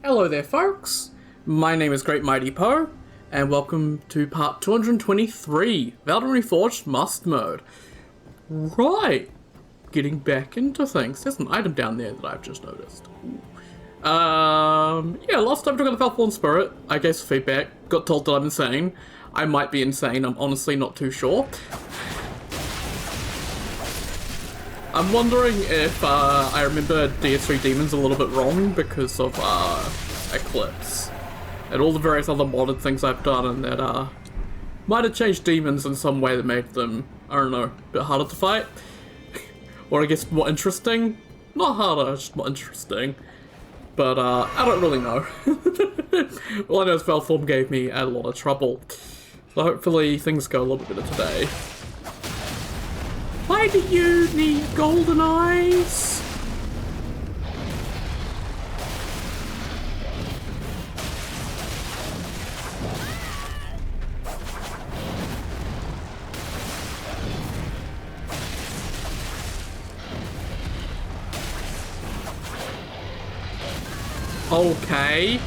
Hello there, folks. My name is Great Mighty Poe, and welcome to part 223, Elden Ring Reforged Must Mode. Right, getting back into things. There's an item down there that I've just noticed. Yeah, last time I took on the Falthorn Spirit, I gave some feedback, got told that I'm insane. I might be insane, I'm honestly not too sure. I'm wondering if I remember DS3 Demons a little bit wrong because of Eclipse and all the various other modded things I've done, and that might have changed demons in some way that made them, I don't know, a bit harder to fight. Or I guess more interesting. Not harder, just more interesting. But I don't really know. All I know is Falthorn gave me a lot of trouble. So hopefully things go a little bit better today. Why do you need golden eyes? Okay.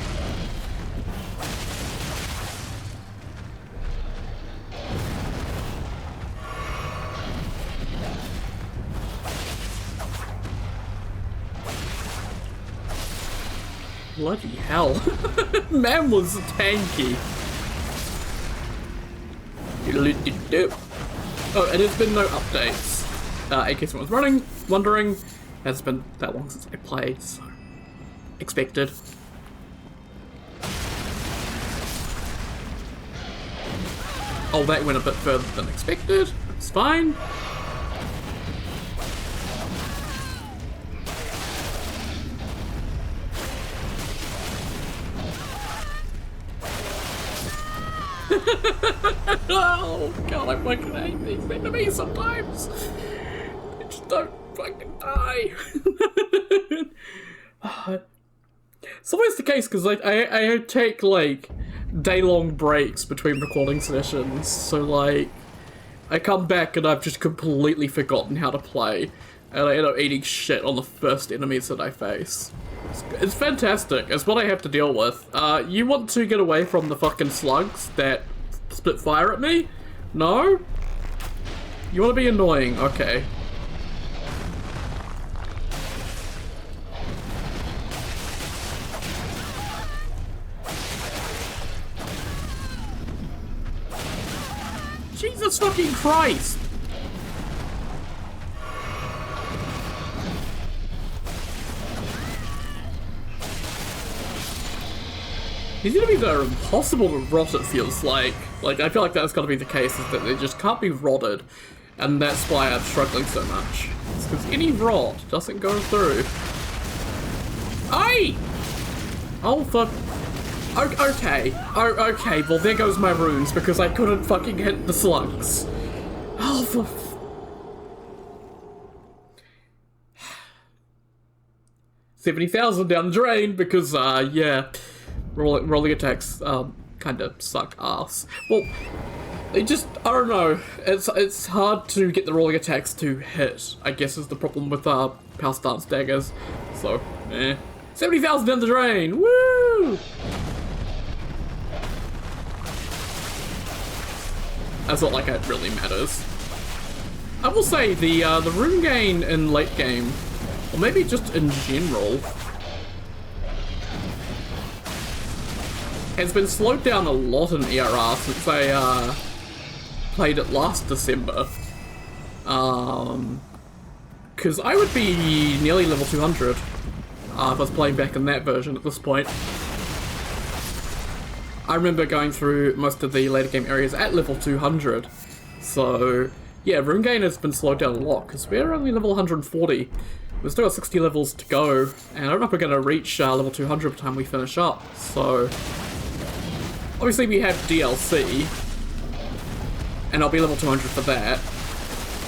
Bloody hell. Man was tanky. Oh, and there's been no updates. In case anyone's wondering, it's been that long since I played, so expected. Oh, that went a bit further than expected. It's fine. Oh god, I fucking hate these enemies sometimes. They just don't fucking die. It's always the case because like I take like day-long breaks between recording sessions, so like I come back and I've just completely forgotten how to play, and I end up eating shit on the first enemies that I face. It's fantastic. It's what I have to deal with. You want to get away from the fucking slugs that spit fire at me? No? You want to be annoying? Okay. Jesus fucking Christ! These enemies are impossible to rot, it feels like. Like, I feel like that's gotta be the case, is that they just can't be rotted. And that's why I'm struggling so much. It's because any rot doesn't go through. Aye! Oh, fuck. Okay. Oh, okay, well there goes my runes, because I couldn't fucking hit the slugs. Oh, for 70,000 down the drain, because, yeah. Rolling attacks kind of suck ass. Well, they just, I don't know, it's hard to get the rolling attacks to hit, I guess is the problem with Power Stance daggers. So, 70,000 down the drain, woo! That's not like it really matters. I will say the rune gain in late game, or maybe just in general, has been slowed down a lot in ERR since I played it last December. Because I would be nearly level 200 if I was playing back in that version at this point. I remember going through most of the later game areas at level 200. So, yeah, rune gain has been slowed down a lot because we're only level 140. We've still got 60 levels to go, and I don't know if we're going to reach level 200 by the time we finish up, so obviously we have DLC, and I'll be level 200 for that.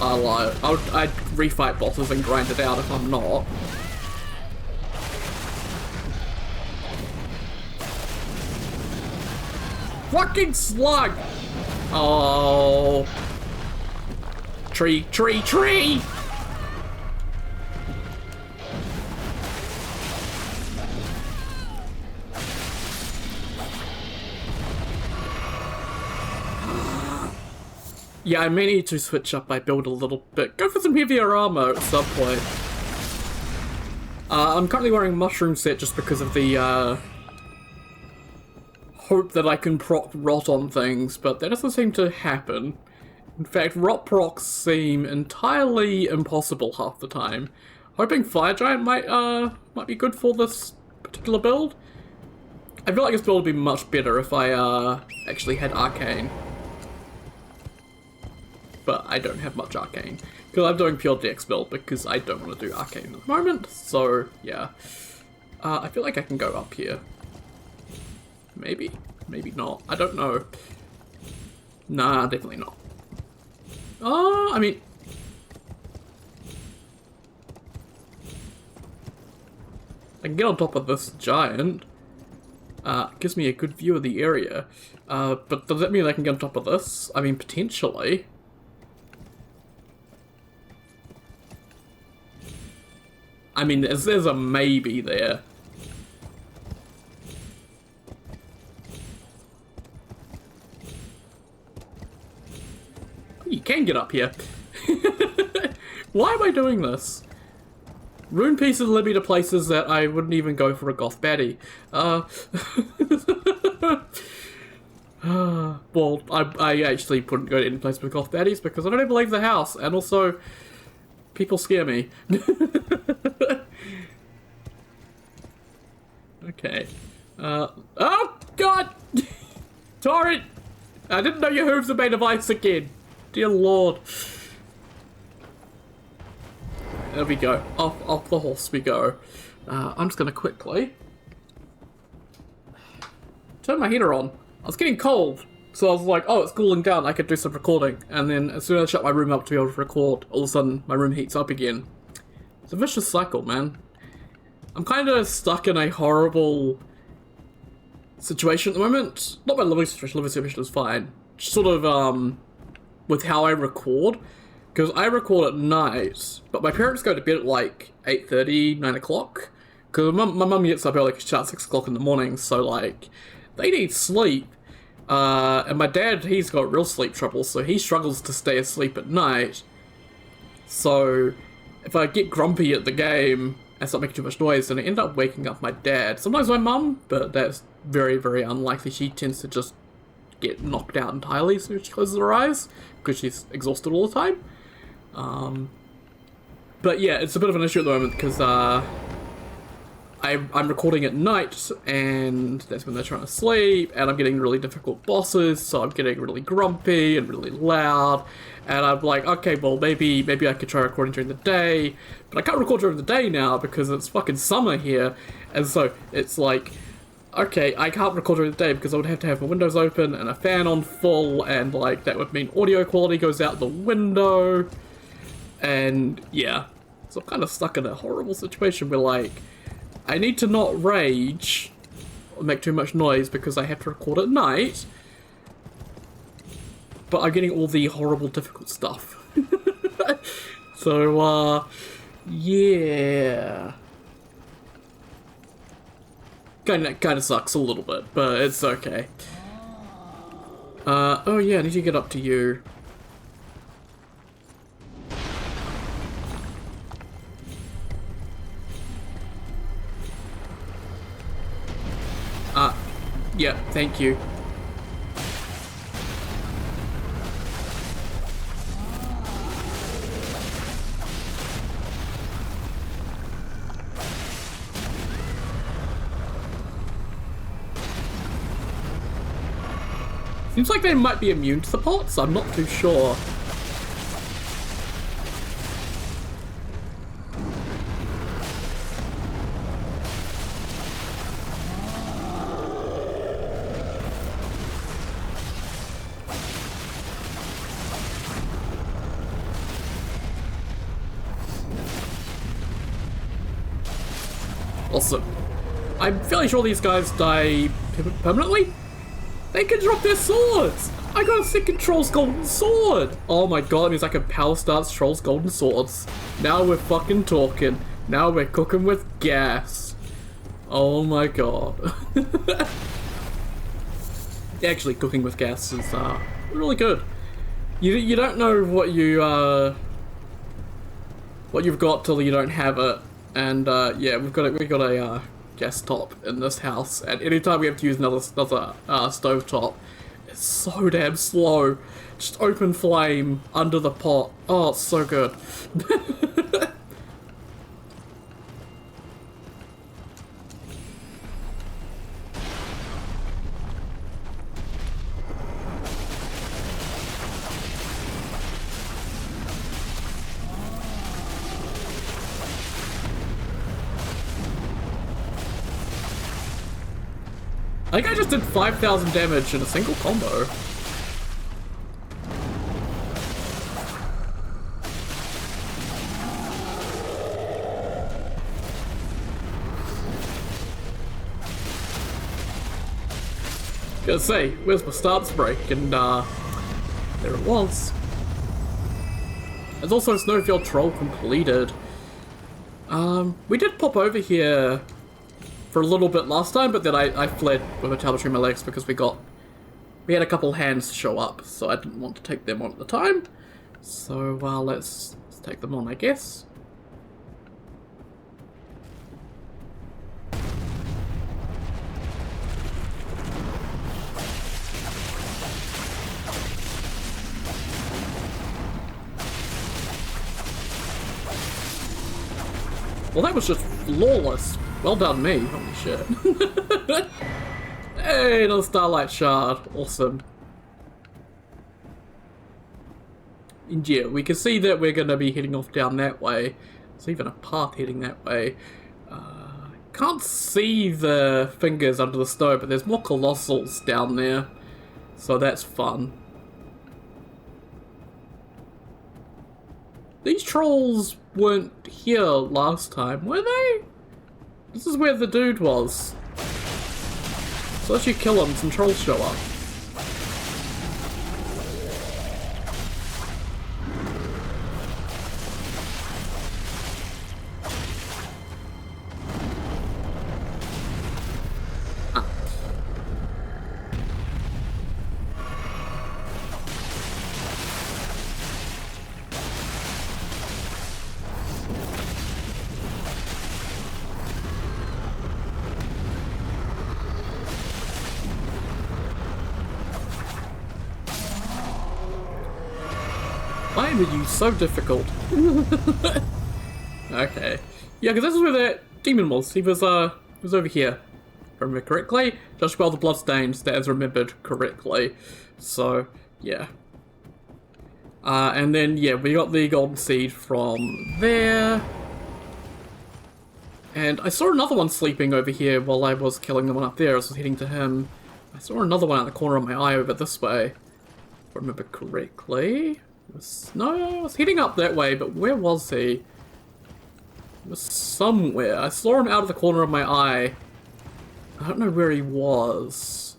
I'd refight bosses and grind it out if I'm not. Fucking slug! Oh. Tree, tree, tree! Yeah, I may need to switch up my build a little bit. Go for some heavier armor at some point. I'm currently wearing mushroom set just because of the hope that I can proc rot on things, but that doesn't seem to happen. In fact, rot procs seem entirely impossible half the time. Hoping Fire Giant might be good for this particular build. I feel like this build would be much better if I actually had Arcane. But I don't have much Arcane. Because I'm doing pure Dex build because I don't want to do Arcane at the moment. So, yeah. I feel like I can go up here. Maybe. Maybe not. I don't know. Nah, definitely not. I mean... I can get on top of this giant. Gives me a good view of the area. But does that mean I can get on top of this? I mean, potentially. I mean, there's a maybe there. You can get up here. Why am I doing this? Rune pieces lead me to places that I wouldn't even go for a goth baddie. Well, I actually wouldn't go to any place with goth baddies because I don't even leave the house, and also, people scare me. Okay. Oh, God! Torrent! I didn't know your hooves are made of ice again. Dear Lord. There we go. Off the horse we go. I'm just gonna quickly turn my heater on. I was getting cold, so I was like, oh, it's cooling down, I could do some recording. And then as soon as I shut my room up to be able to record, all of a sudden my room heats up again. It's a vicious cycle, man. I'm kind of stuck in a horrible situation at the moment. Not my living situation is fine. Just sort of, with how I record. Because I record at night, but my parents go to bed at like 8:30, 9 o'clock. Because my mum gets up early because she starts 6 o'clock in the morning, so like, they need sleep. And my dad, he's got real sleep trouble, so he struggles to stay asleep at night. So, if I get grumpy at the game and start making too much noise, then I end up waking up my dad. Sometimes my mum, but that's very, very unlikely. She tends to just get knocked out entirely as soon as she closes her eyes, because she's exhausted all the time. But yeah, it's a bit of an issue at the moment because I'm recording at night, and that's when they're trying to sleep, and I'm getting really difficult bosses, so I'm getting really grumpy and really loud, and I'm like, okay, well, maybe I could try recording during the day, but I can't record during the day now because it's fucking summer here, and so it's like, okay, I can't record during the day because I would have to have my windows open and a fan on full, and like, that would mean audio quality goes out the window, and yeah, so I'm kind of stuck in a horrible situation where like, I need to not rage or make too much noise because I have to record at night, but I'm getting all the horrible difficult stuff. So, yeah. Kinda sucks a little bit, but it's okay. Oh yeah, I need to get up to you. Yeah, thank you. Seems like they might be immune to the pots, I'm not too sure. Awesome. I'm fairly sure these guys die permanently? They can drop their swords! I got a second Troll's Golden Sword! Oh my god, that means I can power start Troll's Golden Swords. Now we're fucking talking. Now we're cooking with gas. Oh my god. Actually, cooking with gas is really good. You don't know what you've got till you don't have it, and yeah, we got a gas top in this house, and anytime we have to use another stove top, it's so damn slow. Just open flame under the pot. Oh, it's so good. I think I just did 5,000 damage in a single combo. Gonna say, where's my stance break? And there it was. There's also Snowfield Troll completed. We did pop over here for a little bit last time, but then I fled with a tail between my legs because we had a couple hands show up, so I didn't want to take them on at the time. So let's take them on, I guess. Well, that was just flawless. Well done, me. Holy shit. Hey, another Starlight Shard. Awesome. And yeah, we can see that we're going to be heading off down that way. There's even a path heading that way. Can't see the fingers under the snow, but there's more Colossals down there. So that's fun. These trolls weren't here last time, were they? This is where the dude was. So as you kill him, some trolls show up. Why are you so difficult? Okay. Yeah, because this is where that demon was. He was over here. If I remember correctly. Just well the bloodstains, that is remembered correctly. So, yeah. And then, yeah, we got the golden seed from there. And I saw another one sleeping over here while I was killing the one up there. I was heading to him. I saw another one out the corner of my eye over this way. If I remember correctly. No, I was heading up that way, but where was he? He was somewhere. I saw him out of the corner of my eye. I don't know where he was.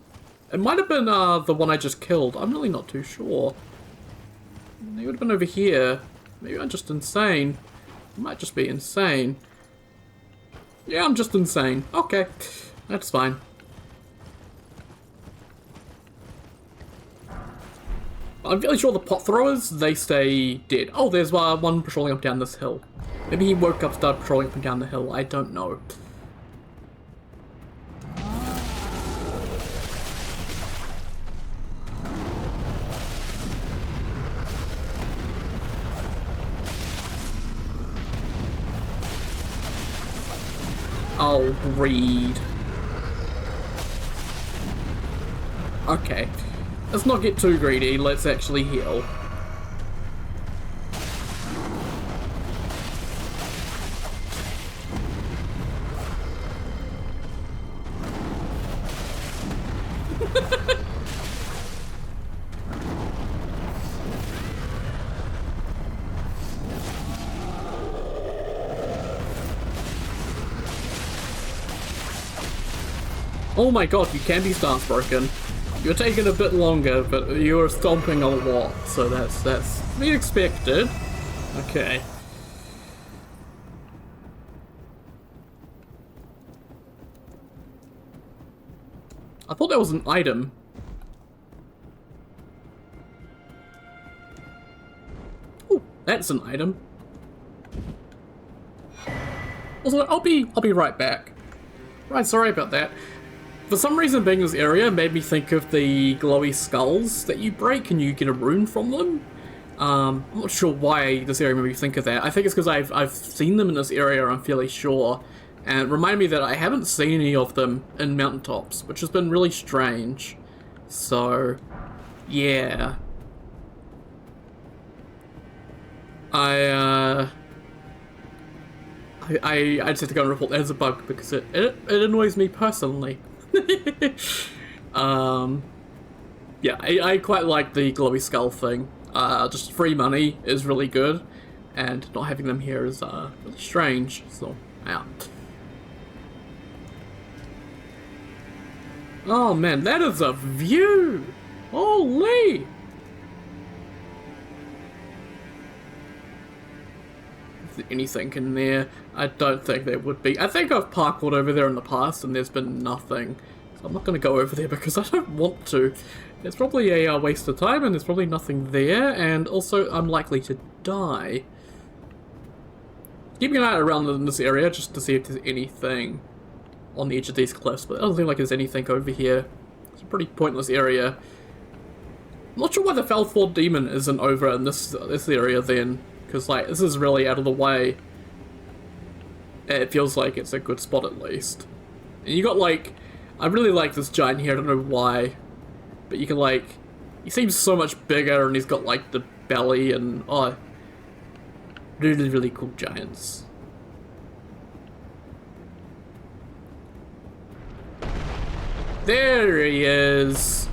It might have been the one I just killed. I'm really not too sure. He would have been over here. Maybe I'm just insane. I might just be insane. Yeah, I'm just insane. Okay, that's fine. I'm fairly sure the pot throwers, they stay dead. Oh, there's one patrolling up down this hill. Maybe he woke up, started patrolling up and down the hill. I don't know. I'll read. Okay. Let's not get too greedy, let's actually heal. Oh my god, you can be stance broken. You're taking a bit longer, but you're stomping a lot, so that's to be expected. Okay. I thought that was an item. That's an item. Also, I'll be right back. Right, sorry about that. For some reason, being in this area made me think of the glowy skulls that you break and you get a rune from them. I'm not sure why this area made me think of that. I think it's because I've seen them in this area, I'm fairly sure. And it reminded me that I haven't seen any of them in mountaintops, which has been really strange. So, yeah. I just have to go and report that as a bug because it annoys me personally. Yeah, I quite like the glowy skull thing. Just free money is really good, and not having them here is really strange. So, yeah. Oh man, that is a view! Holy! Is there anything in there? I don't think there would be. I think I've parkoured over there in the past and there's been nothing. So I'm not going to go over there because I don't want to. It's probably a waste of time and there's probably nothing there, and also I'm likely to die. Keeping an eye around in this area just to see if there's anything on the edge of these cliffs, but it doesn't seem like there's anything over here. It's a pretty pointless area. I'm not sure why the Felford Demon isn't over in this area then, because like this is really out of the way. It feels like it's a good spot at least. And you got like, I really like this giant here, I don't know why, but you can like, he seems so much bigger and he's got like the belly and, oh, really, really cool giants. There he is.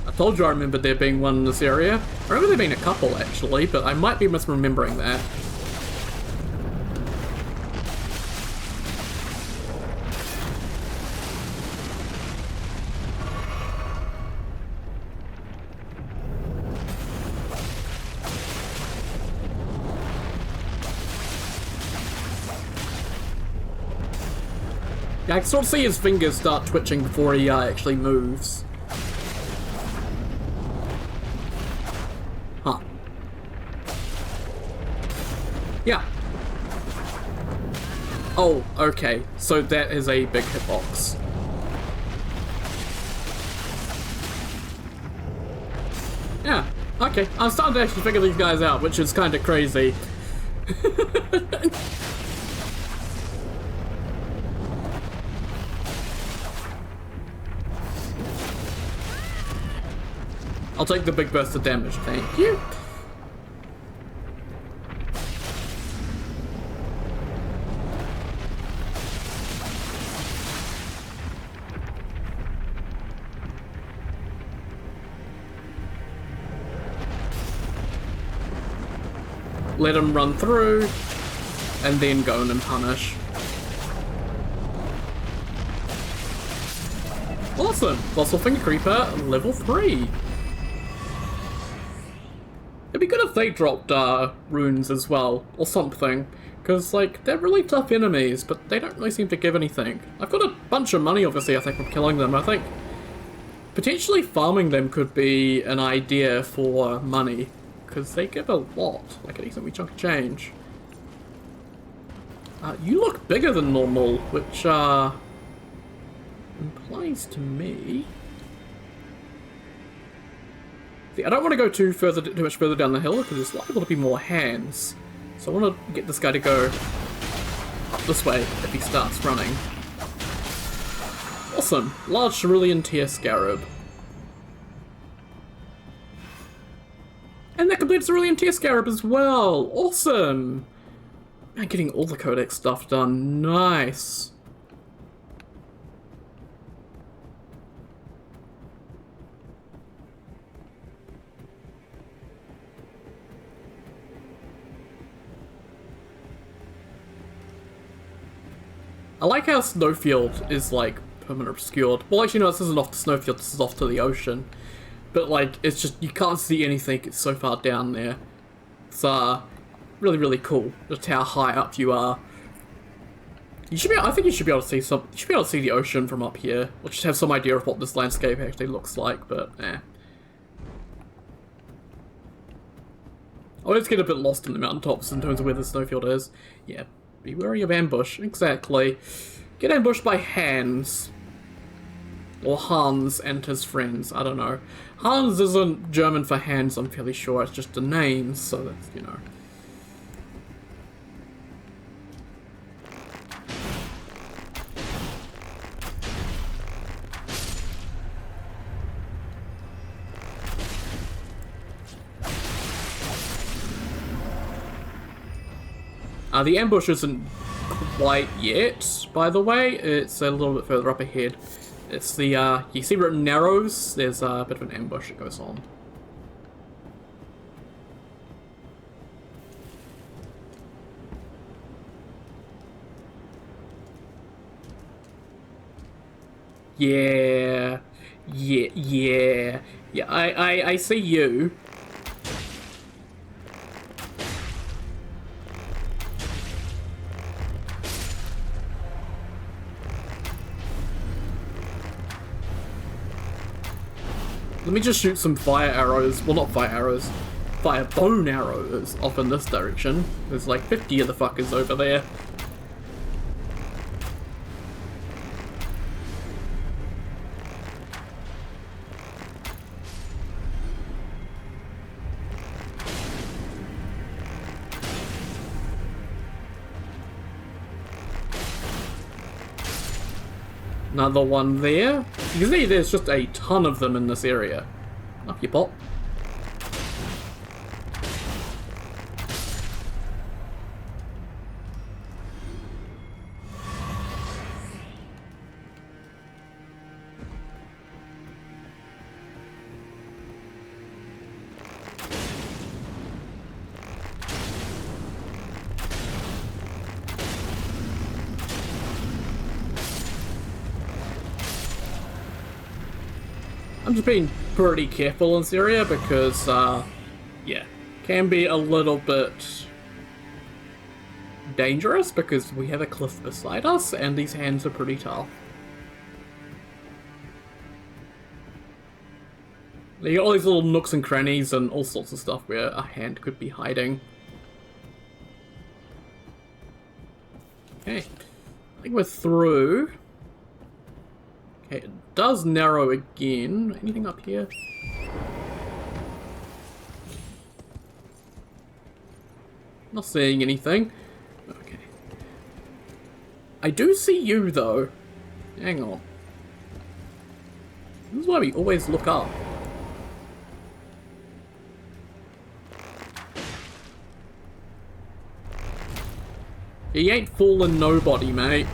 I told you I remembered there being one in this area. I remember there being a couple actually, but I might be misremembering that. Yeah, I can sort of see his fingers start twitching before he actually moves. Huh. Yeah. Oh, okay. So that is a big hitbox. Yeah, okay. I'm starting to actually figure these guys out, which is kind of crazy. I'll take the big burst of damage, thank you. Let him run through, and then go in and punish. Awesome! Colossal Finger Creeper, level 3. It'd be good if they dropped runes as well, or something. Because, like, they're really tough enemies, but they don't really seem to give anything. I've got a bunch of money, obviously, I think, from killing them. I think potentially farming them could be an idea for money. Because they give a lot, like a decent wee chunk of change. You look bigger than normal, which implies to me... See, I don't want to go too much further down the hill because there's likely to be more hands. So I want to get this guy to go up this way if he starts running. Awesome, large cerulean tear scarab. And that completes cerulean tear scarab as well. Awesome. Man, getting all the codex stuff done. Nice. I like how Snowfield is, like, permanent obscured. Well, actually, no, this isn't off to Snowfield, this is off to the ocean. But, like, it's just, you can't see anything, it's so far down there. It's, really, really cool. Just how high up you are. You should be. I think you should be able to see some. You should be able to see the ocean from up here, or just have some idea of what this landscape actually looks like. But I always get a bit lost in the mountaintops in terms of where the snowfield is. Yeah, be wary of ambush. Exactly. Get ambushed by Hans. Or Hans and his friends. I don't know. Hans isn't German for hands, I'm fairly sure. It's just a name, so that's, you know. The ambush isn't quite yet, by the way. It's a little bit further up ahead. It's the, you see where it narrows? There's a bit of an ambush that goes on. Yeah. Yeah. I see you. Let me just shoot some fire arrows. Well, not fire arrows. Fire bone arrows off in this direction. There's like 50 of the fuckers over there. Another one there. You can see there's just a ton of them in this area. Up you pop. I'm just being pretty careful in this area because, yeah, can be a little bit dangerous because we have a cliff beside us and these hands are pretty tough. You got all these little nooks and crannies and all sorts of stuff where a hand could be hiding. Okay, I think we're through. Okay, it does narrow again. Anything up here? Not seeing anything. Okay. I do see you, though. Hang on. This is why we always look up. You ain't fooling nobody, mate.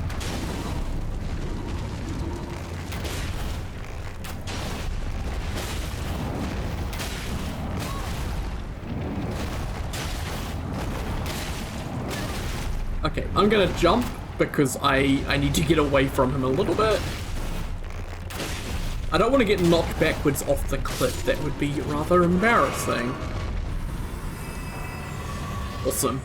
Okay, I'm gonna jump because I need to get away from him a little bit. I don't want to get knocked backwards off the cliff. That would be rather embarrassing. Awesome.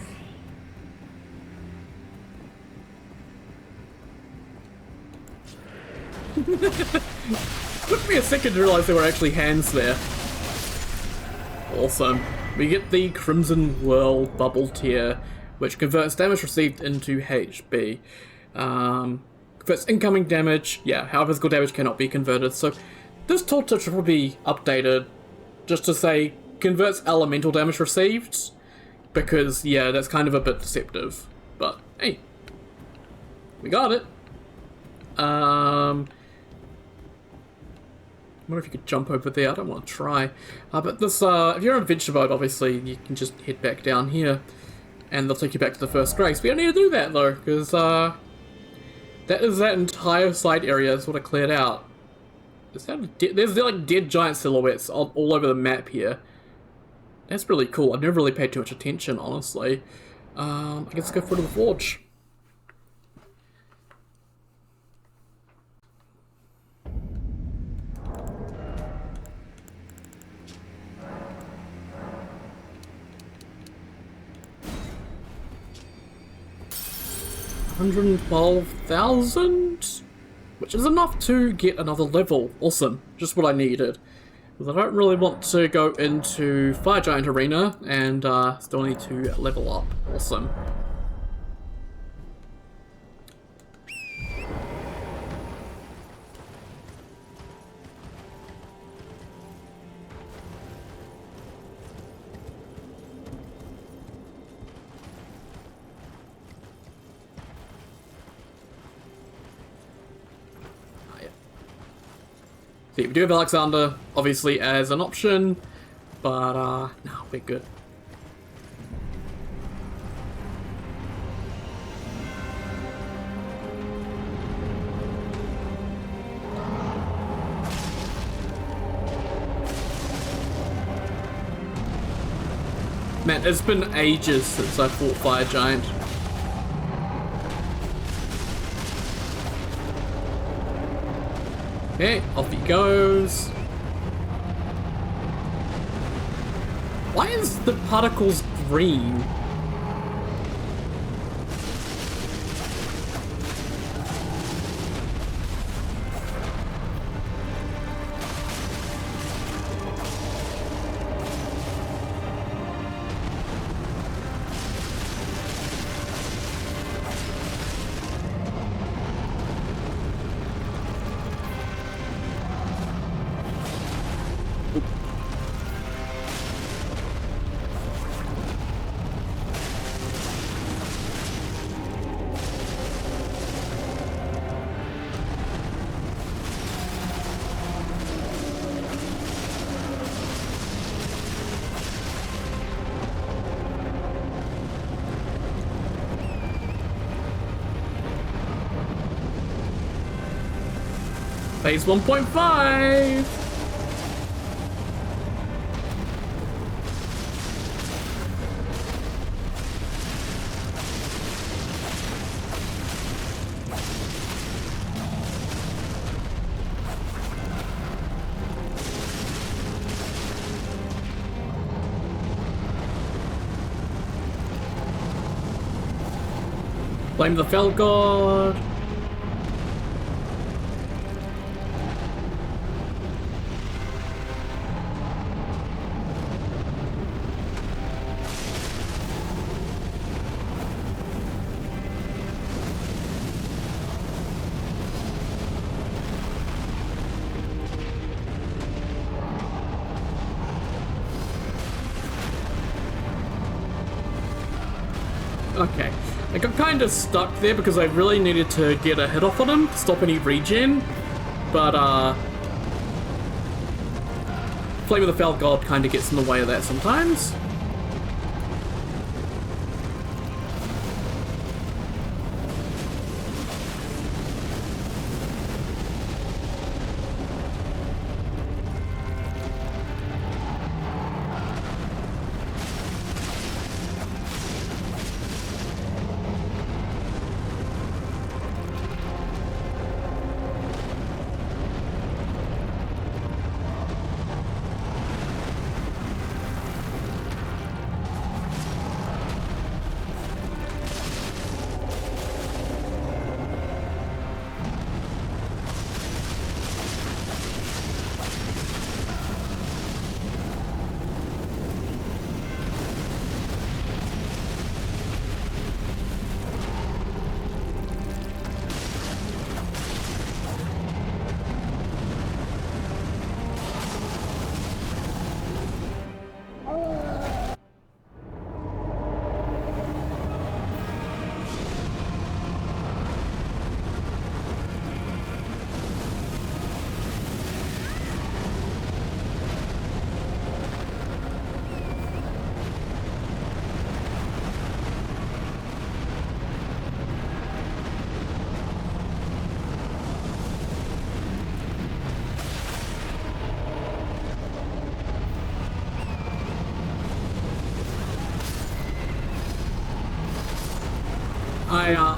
Took me a second to realize there were actually hands there. Awesome. We get the Crimson Whirl bubble tier, which converts damage received into HP. Converts incoming damage. Yeah, how physical damage cannot be converted. So this tooltip should probably be updated just to say converts elemental damage received, because yeah, that's kind of a bit deceptive. But hey, we got it. I wonder if you could jump over there. I don't want to try. But this, if you're on adventure mode, obviously you can just head back down here, and they'll take you back to the first grace. We don't need to do that though, because that is that entire side area sort of cleared out. There's like dead giant silhouettes all over the map here. That's really cool. I've never really paid too much attention, honestly. I guess let's go for the forge. 112,000? Which is enough to get another level. Awesome. Just what I needed. Because I don't really want to go into Fire Giant Arena and still need to level up. Awesome. See, we do have Alexander, obviously, as an option, but, no, we're good. Man, it's been ages since I fought Fire Giant. Okay, off he goes. Why is the particles green? Phase 1.5! Blame the Fell God. Okay, I got kind of stuck there because I really needed to get a hit off on him to stop any regen, but Flame of the Fell God kind of gets in the way of that sometimes.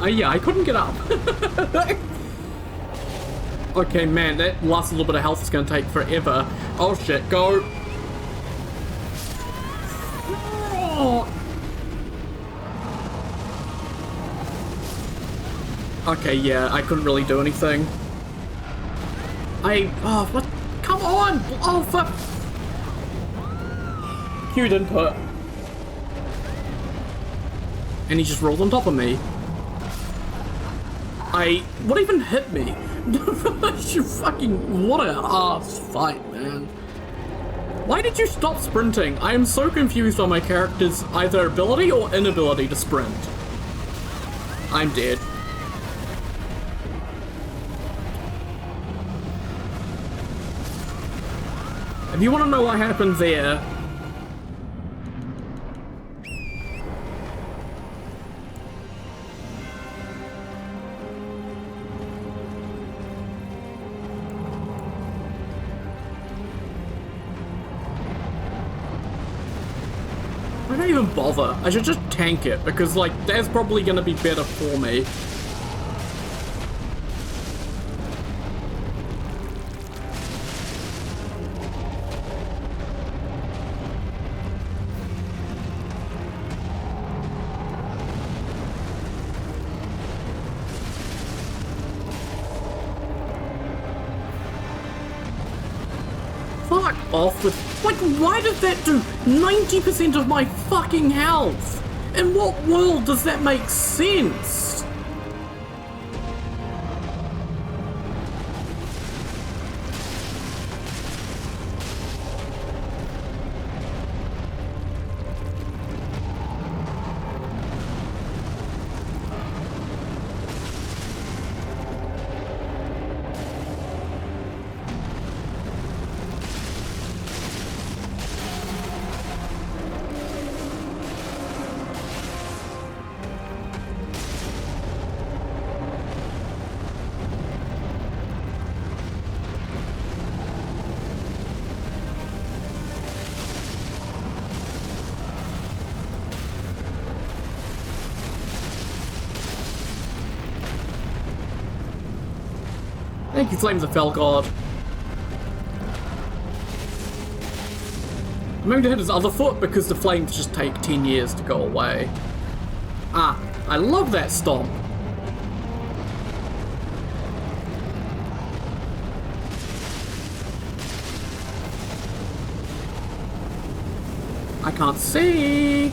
Yeah, I couldn't get up. Okay, man, that last little bit of health is going to take forever. Oh shit, go. Oh. Okay, yeah, I couldn't really do anything. Oh, what? Come on! Oh, fuck! Cute input. And he just rolled on top of me. What even hit me? You fucking, what an ass fight, man. Why did you stop sprinting? I am so confused on my character's either ability or inability to sprint. I'm dead. If you want to know what happened there, I don't even bother. I should just tank it, because, like, that's probably gonna be better for me. Fuck off with... Like, why does that do 90% of my fucking health? In what world does that make sense? Thank you, Flames of Fell God. I'm going to hit his other foot because the flames just take 10 years to go away. Ah, I love that stomp. I can't see.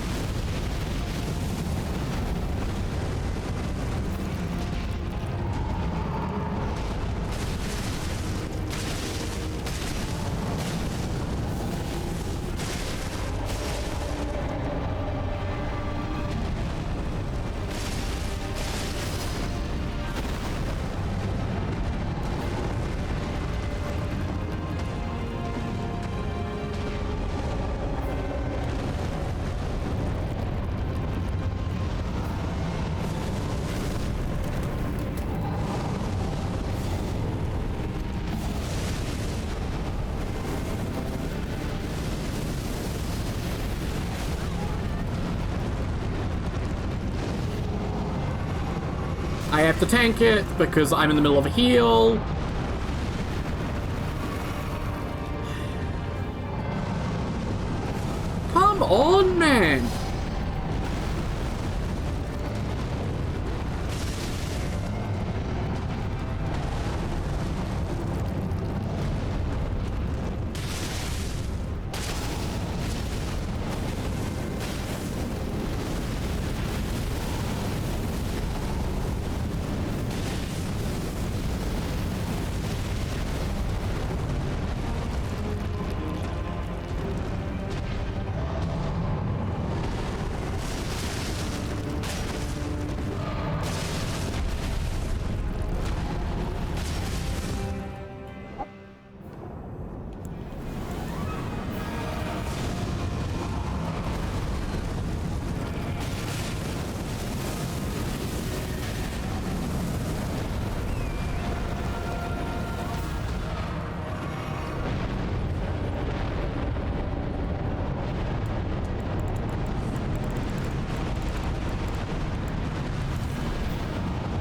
I have to tank it because I'm in the middle of a heal. Come on, man.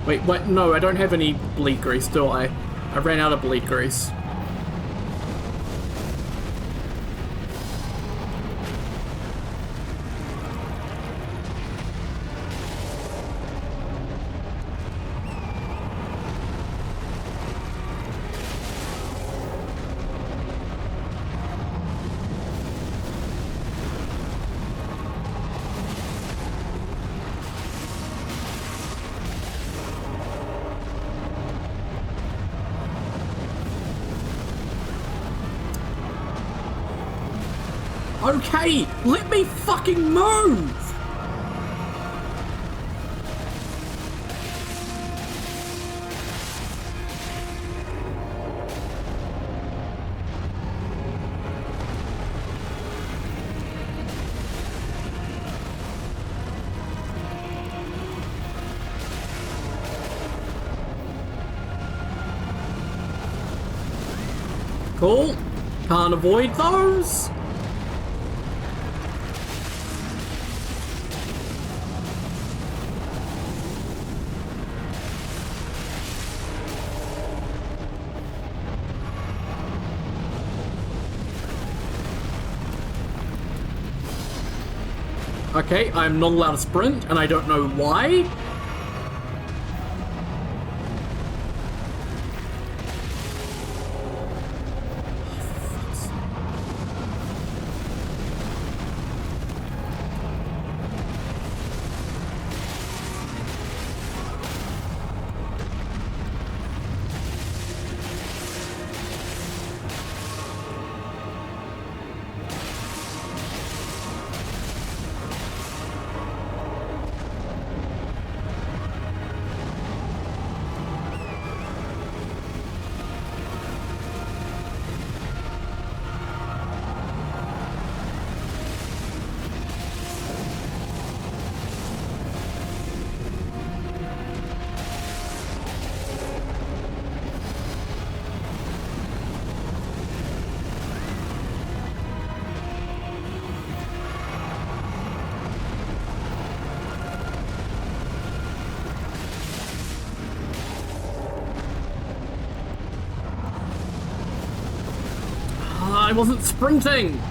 Wait, what? No, I don't have any bleed grease, do I? I ran out of bleed grease. Okay, let me fucking move! Cool. Can't avoid those. Okay, I'm not allowed to sprint, and I don't know why. I wasn't sprinting!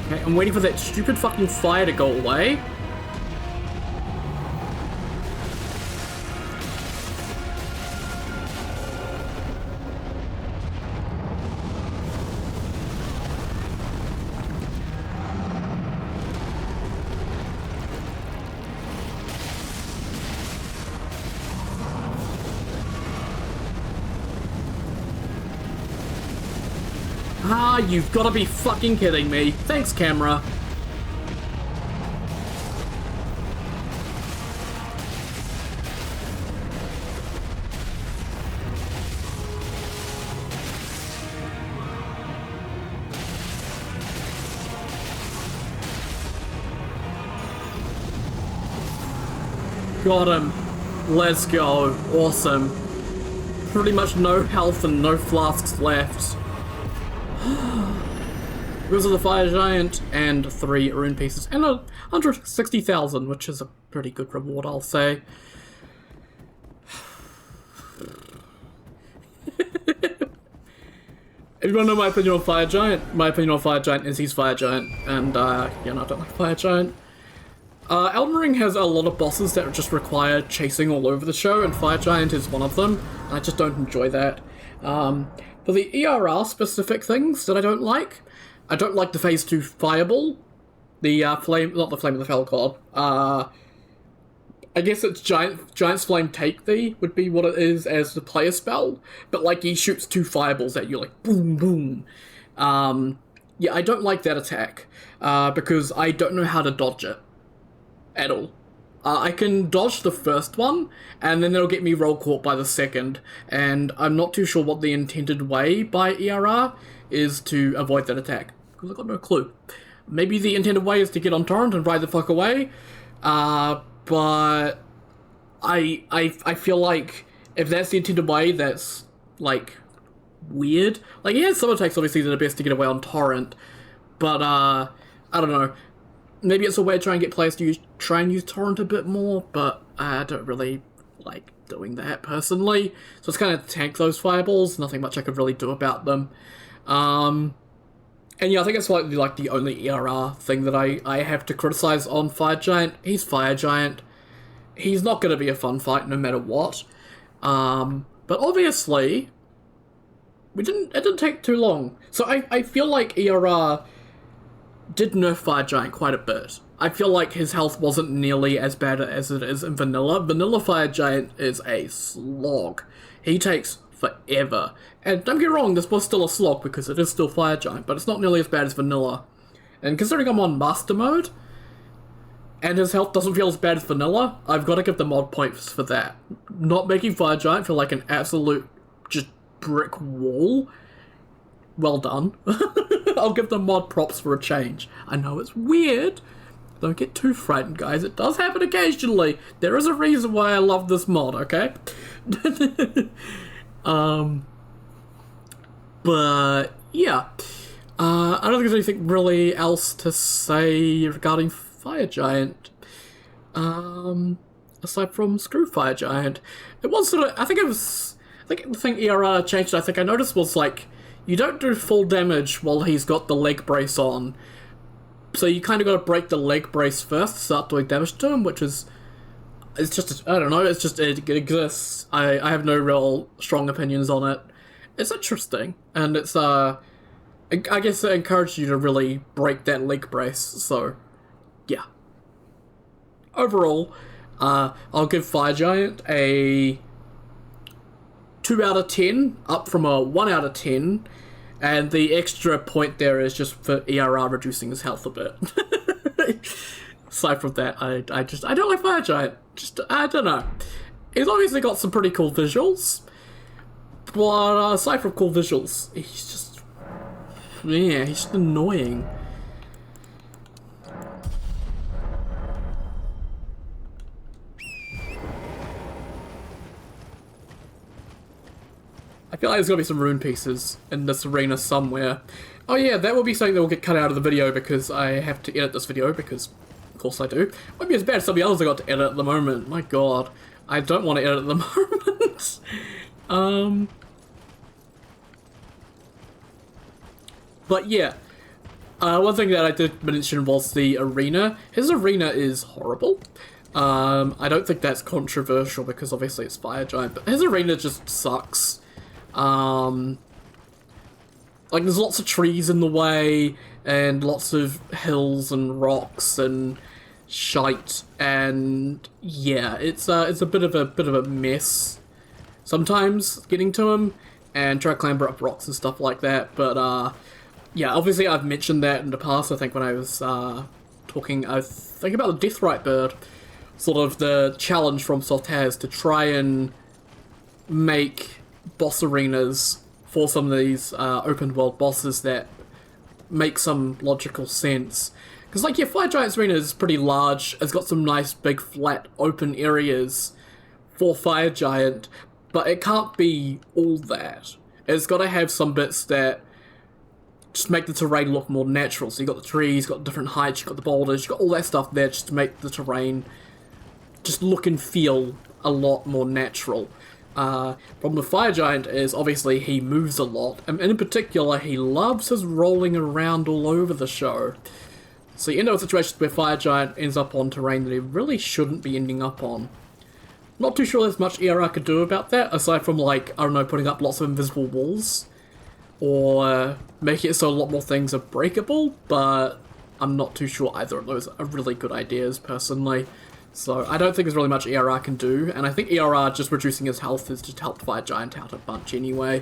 Okay, I'm waiting for that stupid fucking fire to go away. Ah, you've got to be fucking kidding me. Thanks, camera. Got him. Let's go. Awesome. Pretty much no health and no flasks left. Because of the fire giant and 3 rune pieces and 160,000, which is a pretty good reward, I'll say. If you want to know my opinion on Fire Giant, my opinion on Fire Giant is he's Fire Giant, and you know, I don't like Fire Giant. Elden Ring has a lot of bosses that just require chasing all over the show, and Fire Giant is one of them. I just don't enjoy that. For the ERR specific things that I don't like the phase 2 fireball, the flame, not the flame of the fell god. I guess it's Giant's Flame Take Thee would be what it is as the player spell, but like he shoots 2 fireballs at you, like boom, boom. Yeah, I don't like that attack, because I don't know how to dodge it at all. I can dodge the first one, and then it'll get me roll caught by the second, and I'm not too sure what the intended way by ERR is to avoid that attack, because I've got no clue. Maybe the intended way is to get on torrent and ride the fuck away, but I feel like if that's the intended way, that's, like, weird. Like, he has some attacks, obviously, that are best to get away on torrent, but, I don't know. Maybe it's a way to try and get players to try and use torrent a bit more, but I don't really like doing that personally. So it's kind of tank those fireballs, nothing much I could really do about them. And yeah, I think it's like the only ERR thing that I have to criticize on Fire Giant. He's Fire Giant. He's not going to be a fun fight no matter what. But obviously, it didn't take too long. So I feel like ERR did nerf Fire Giant quite a bit. I feel like his health wasn't nearly as bad as it is in Vanilla. Vanilla Fire Giant is a slog. He takes forever. And don't get me wrong, this was still a slog because it is still Fire Giant, but it's not nearly as bad as Vanilla. And considering I'm on Master Mode, and his health doesn't feel as bad as Vanilla, I've got to give the mod points for that. Not making Fire Giant feel like an absolute just brick wall. Well done. I'll give the mod props for a change. I know it's weird. Don't get too frightened, guys. It does happen occasionally. There is a reason why I love this mod, okay? But yeah. I don't think there's anything really else to say regarding Fire Giant. Aside from Screw Fire Giant. It was sort of, I think the thing ERR changed, I think I noticed was like, you don't do full damage while he's got the leg brace on. So you kind of got to break the leg brace first to start doing damage to him, which is... It's just... I don't know, it's just... It exists. I have no real strong opinions on it. It's interesting. And it's, I guess it encouraged you to really break that leg brace, so... Yeah. Overall, I'll give Fire Giant a 2 out of 10, up from a 1 out of 10, and the extra point there is just for ERR reducing his health a bit. Aside from that, I don't like Fire Giant. Just, I don't know. He's obviously got some pretty cool visuals, but aside from cool visuals, he's just, yeah, he's just annoying. I feel like there's gotta be some rune pieces in this arena somewhere. Oh yeah, that will be something that will get cut out of the video because I have to edit this video because, of course I do. Won't be as bad as some of the others I got to edit at the moment. My god. I don't want to edit at the moment. But yeah. One thing that I did mention was the arena. His arena is horrible. I don't think that's controversial because obviously it's Fire Giant, but his arena just sucks. Like, there's lots of trees in the way, and lots of hills and rocks and shite, and yeah, it's a bit of a mess sometimes getting to him, and try to clamber up rocks and stuff like that, but yeah, obviously I've mentioned that in the past, I think when I was talking, I think about the Deathrite Bird, sort of the challenge from Sultaz to try and make boss arenas for some of these open world bosses that make some logical sense. Because, like, yeah, Fire Giant's arena is pretty large, it's got some nice big flat open areas for Fire Giant, but it can't be all that. It's got to have some bits that just make the terrain look more natural. So you've got the trees, you've got different heights, you've got the boulders, you've got all that stuff there just to make the terrain just look and feel a lot more natural. Problem with Fire Giant is, obviously, he moves a lot, and in particular, he loves his rolling around all over the show. So you end up with situations where Fire Giant ends up on terrain that he really shouldn't be ending up on. Not too sure there's much ERR could do about that, aside from, like, I don't know, putting up lots of invisible walls, or making it so a lot more things are breakable, but I'm not too sure either of those are really good ideas, personally. So I don't think there's really much ERR can do, and I think ERR just reducing his health has just helped Fire Giant out a bunch anyway.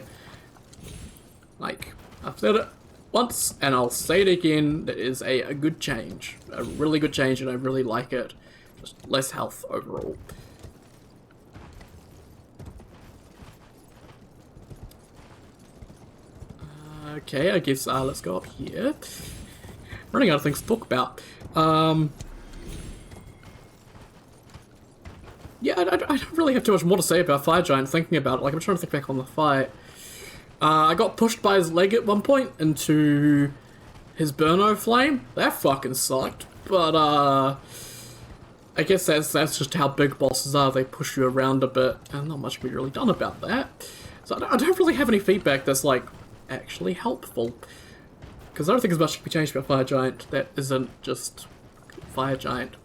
Like, I've said it once, and I'll say it again, that is a good change. A really good change, and I really like it. Just less health overall. Okay, I guess let's go up here. Running out of things to talk about. Yeah, I don't really have too much more to say about Fire Giant thinking about it. Like, I'm trying to think back on the fight. I got pushed by his leg at one point into his Burno Flame. That fucking sucked. But, I guess that's just how big bosses are. They push you around a bit, and not much can be really done about that. So I don't really have any feedback that's, like, actually helpful. Because I don't think as much can be changed about Fire Giant that isn't just Fire Giant.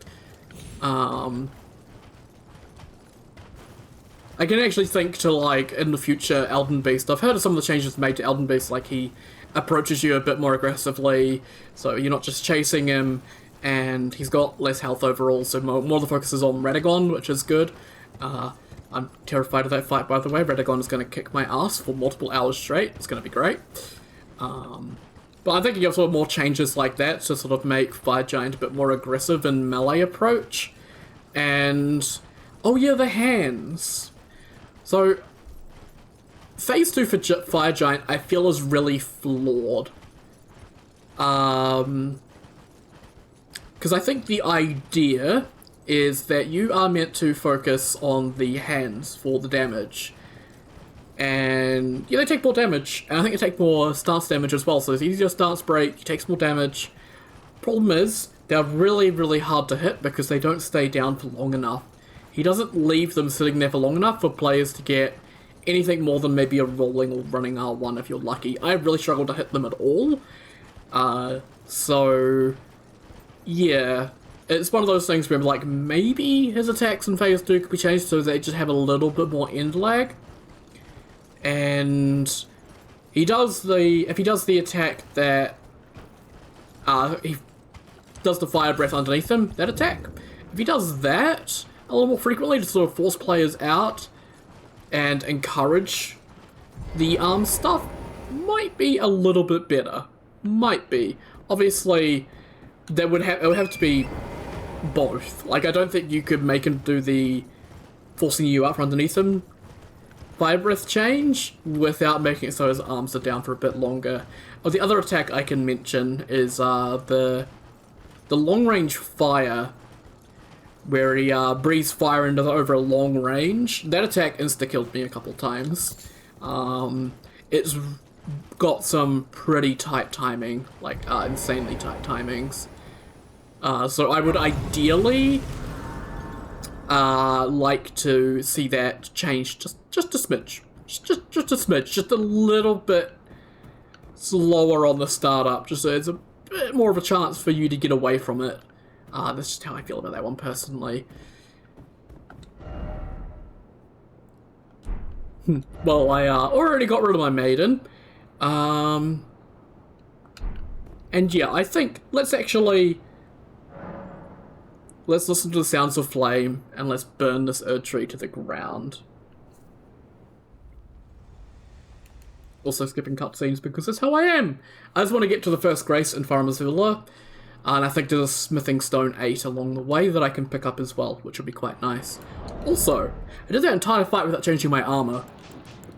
I can actually think to, like, in the future, Elden Beast. I've heard of some of the changes made to Elden Beast, like he approaches you a bit more aggressively, so you're not just chasing him, and he's got less health overall, so more of the focus is on Radagon, which is good. I'm terrified of that fight, by the way. Radagon is going to kick my ass for multiple hours straight. It's going to be great. But I think you have sort of more changes like that to sort of make Fire Giant a bit more aggressive in melee approach. And, oh yeah, the hands. So, Phase 2 for Fire Giant, I feel, is really flawed. Because I think the idea is that you are meant to focus on the hands for the damage. And, yeah, they take more damage. And I think they take more stance damage as well. So it's easier stance break, he takes more damage. Problem is, they're really, really hard to hit because they don't stay down for long enough. He doesn't leave them sitting there for long enough for players to get anything more than maybe a rolling or running R1 if you're lucky. I really struggled to hit them at all. So, yeah. It's one of those things where, like, maybe his attacks in Phase 2 could be changed so they just have a little bit more end lag. And he does if he does the attack that, he does the fire breath underneath him, that attack. If he does that a little more frequently to sort of force players out and encourage the arm stuff, might be a little bit better. Might be. Obviously, it would have to be both. Like, I don't think you could make him do the forcing you out from underneath him fire breath change without making it so his arms are down for a bit longer. Oh, the other attack I can mention is the long range fire, where he breathes fire over a long range. That attack insta-killed me a couple times. It's got some pretty tight timing, like insanely tight timings. So I would ideally like to see that change just a smidge. Just a smidge. Just a little bit slower on the startup, just so it's a bit more of a chance for you to get away from it. That's just how I feel about that one personally. Well, I already got rid of my maiden. And yeah, I think let's listen to the sounds of flame and let's burn this Erd tree to the ground. Also skipping cutscenes because that's how I am. I just want to get to the first grace in Farmer's Villa. And I think there's a smithing stone 8 along the way that I can pick up as well, which would be quite nice. Also, I did that entire fight without changing my armor.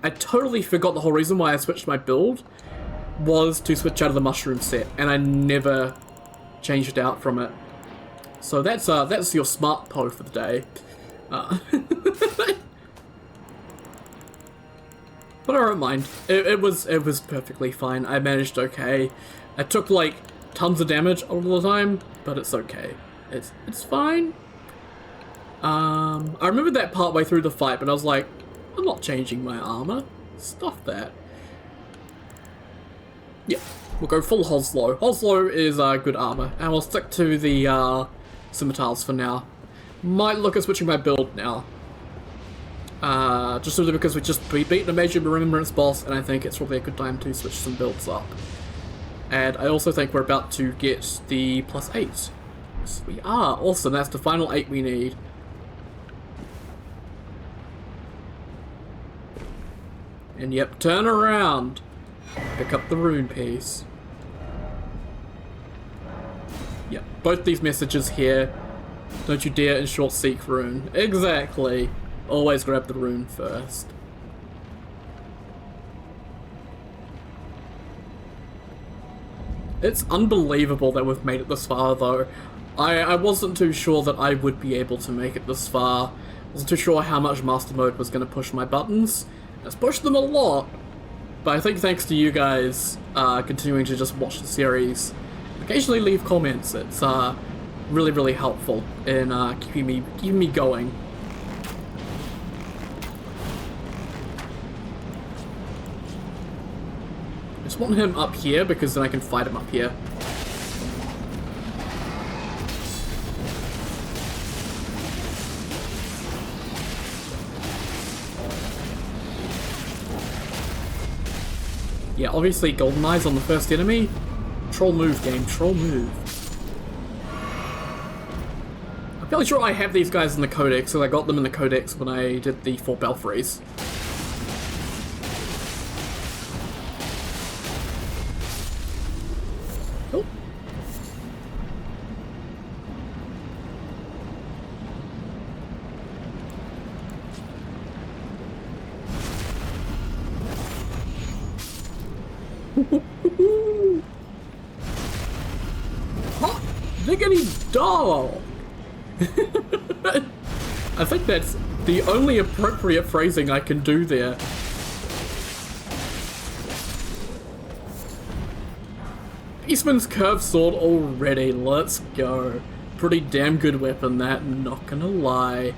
I totally forgot the whole reason why I switched my build was to switch out of the mushroom set, and I never changed out from it. So that's your smart po for the day. But I don't mind. It was perfectly fine. I managed okay. I took like tons of damage all the time, but it's okay. It's fine. I remember that part way through the fight, but I was like, I'm not changing my armor. Stuff that. Yeah, we'll go full Hoslow. Hoslow is good armor, and we'll stick to the scimitars for now. Might look at switching my build now. Just simply because we beat the major remembrance boss, and I think it's probably a good time to switch some builds up. And I also think we're about to get the +8. Yes, we are. Awesome, that's the final 8 we need. And yep, turn around. Pick up the rune piece. Yep, both these messages here Don't you dare in short seek rune. Exactly. Always grab the rune first. It's unbelievable that we've made it this far, though. I wasn't too sure that I would be able to make it this far. I wasn't too sure how much Master Mode was going to push my buttons. It's pushed them a lot, but I think thanks to you guys continuing to just watch the series, occasionally leave comments, it's really, really helpful in keeping me going. I just want him up here because then I can fight him up here. Yeah, obviously Golden Eyes on the first enemy. Troll move, game. Troll move. I'm fairly sure I have these guys in the codex, so I got them in the codex when I did the 4 Belfries. Cool. Hot diggity dog! I think that's the only appropriate phrasing I can do there. Eastman's curved sword already, let's go. Pretty damn good weapon that, not gonna lie.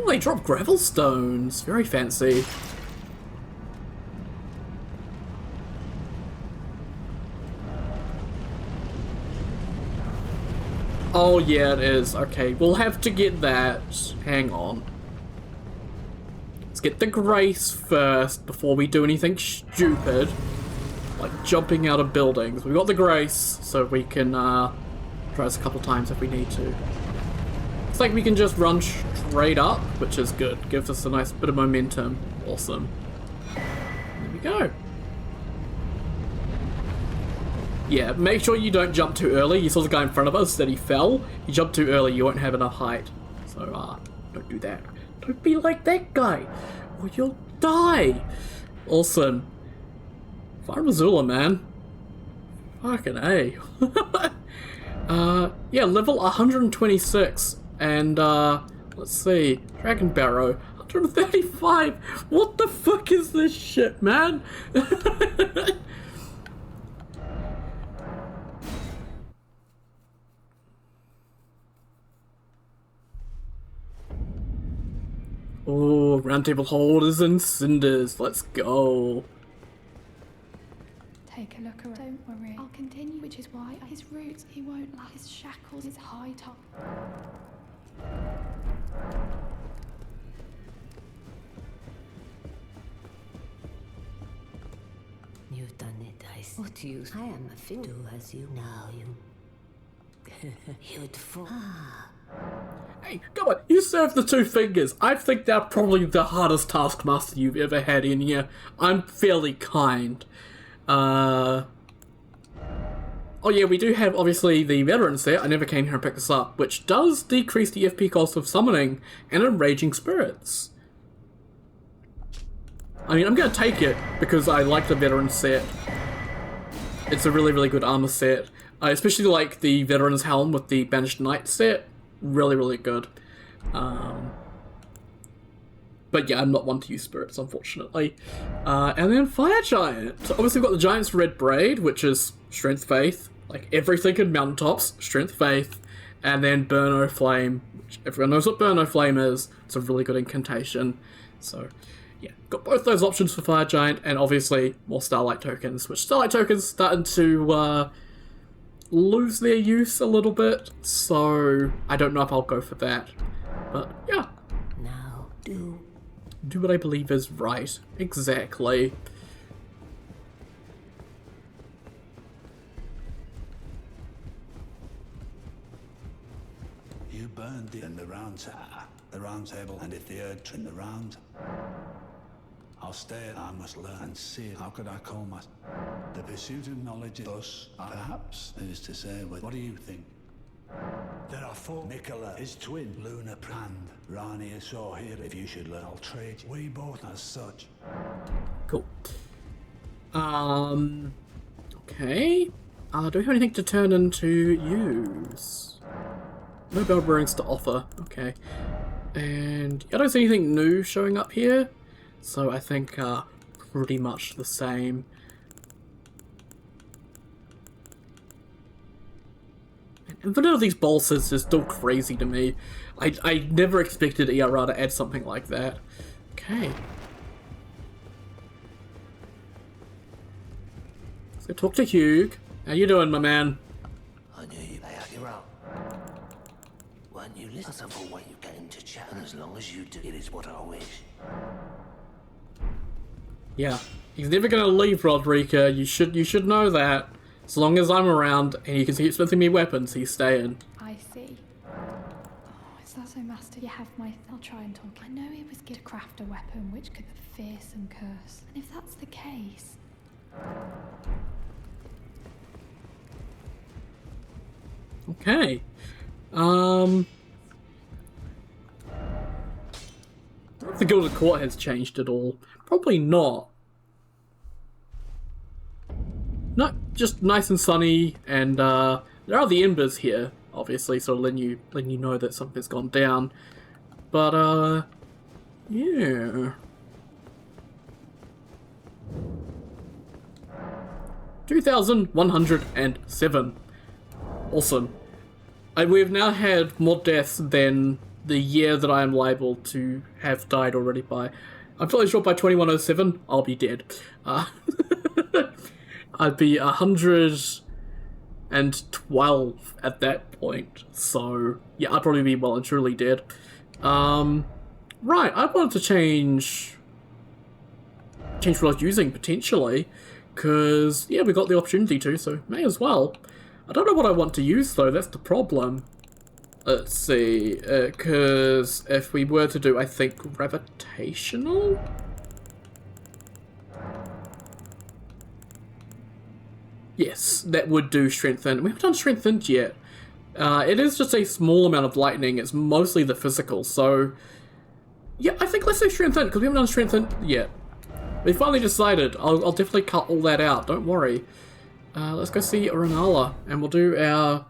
They drop gravel stones. Very fancy. Oh yeah, it is. Okay, we'll have to get that. Hang on. Let's get the grace first before we do anything stupid. Like jumping out of buildings. We got the grace, so we can try this a couple times if we need to. Looks like we can just run straight up, which is good. Gives us a nice bit of momentum. Awesome. There we go. Yeah, make sure you don't jump too early. You saw the guy in front of us that he fell. You jump too early, you won't have enough height. So, don't do that. Don't be like that guy, or you'll die. Awesome. Fire Missoula, man. Fucking A. Yeah, level 126. And, let's see. Dragon Barrow. 135. What the fuck is this shit, man? Oh, Roundtable Holders and Cinders. Let's go. Take a look around. Don't worry. I'll continue, which is why his roots, he won't like his shackles, his high top. You've done it, I see. What use? I am a fit. Do as you now, you. You'd fall. Hey, come on, you serve the 2 fingers. I think they're probably the hardest taskmaster you've ever had in here. I'm fairly kind. Oh yeah, we do have, obviously, the veteran set. I never came here and picked this up, which does decrease the FP cost of summoning and enraging spirits. I mean, I'm gonna take it because I like the veteran set. It's a really, really good armor set. I especially like the veteran's helm with the Banished Knight set. Really, really good. But yeah, I'm not one to use spirits, unfortunately. And then Fire Giant. So obviously we've got the Giant's Red Braid, which is Strength Faith. Like everything in Mountaintops, Strength Faith. And then Burno Flame, which everyone knows what Burno Flame is. It's a really good incantation. So yeah, got both those options for Fire Giant, and obviously more Starlight tokens, which Starlight tokens starting to lose their use a little bit, so I don't know if I'll go for that. But yeah. Now do do what I believe is right. Exactly. You burned it in the round table, and if the earth in the round, I'll stay. I must learn and see. How could I call my the pursuit of knowledge? Thus, perhaps, who's to say? What do you think? There are four. Nicola, his twin, Luna, and Rani is so here. If you should learn, I'll trade you. We both as such. Cool. Okay. Do we have anything to turn into use? No bell bearings to offer. Okay. And I don't see anything new showing up here, so I think pretty much the same. And vanilla of these bolsters is still crazy to me. I never expected ERR to add something like that. Okay. Let's go talk to Hugh. How you doing, my man? I knew you'd lay out your own. When you listen for when you get into chat, and as long as you do, it is what I wish. Yeah. He's never gonna leave, Rodrika. You should know that. As long as I'm around and you can keep smithing me weapons, he's staying. I see. Oh, is that so, Master? You have my... I'll try and talk. I know he was good to craft a weapon which could be fierce and curse. And if that's the case... Okay. If the Gilded Court has changed at all. Probably not. No, just nice and sunny, and there are the embers here, obviously, so letting you know that something's gone down. But yeah. 2,107. Awesome. We've now had more deaths than the year that I am liable to have died already by. I'm fairly sure by 2107, I'll be dead. I'd be 112 at that point, so yeah, I'd probably be well and truly dead. Right, I wanted to change what I was using, potentially, because, yeah, we got the opportunity to, so may as well. I don't know what I want to use, though, that's the problem. Let's see, because if we were to do, I think, gravitational? Yes, that would do strengthen. We haven't done strengthened yet. It is just a small amount of lightning. It's mostly the physical, so... Yeah, I think let's do strengthened, because we haven't done strengthened yet. We finally decided. I'll definitely cut all that out, don't worry. Let's go see Renala, and we'll do our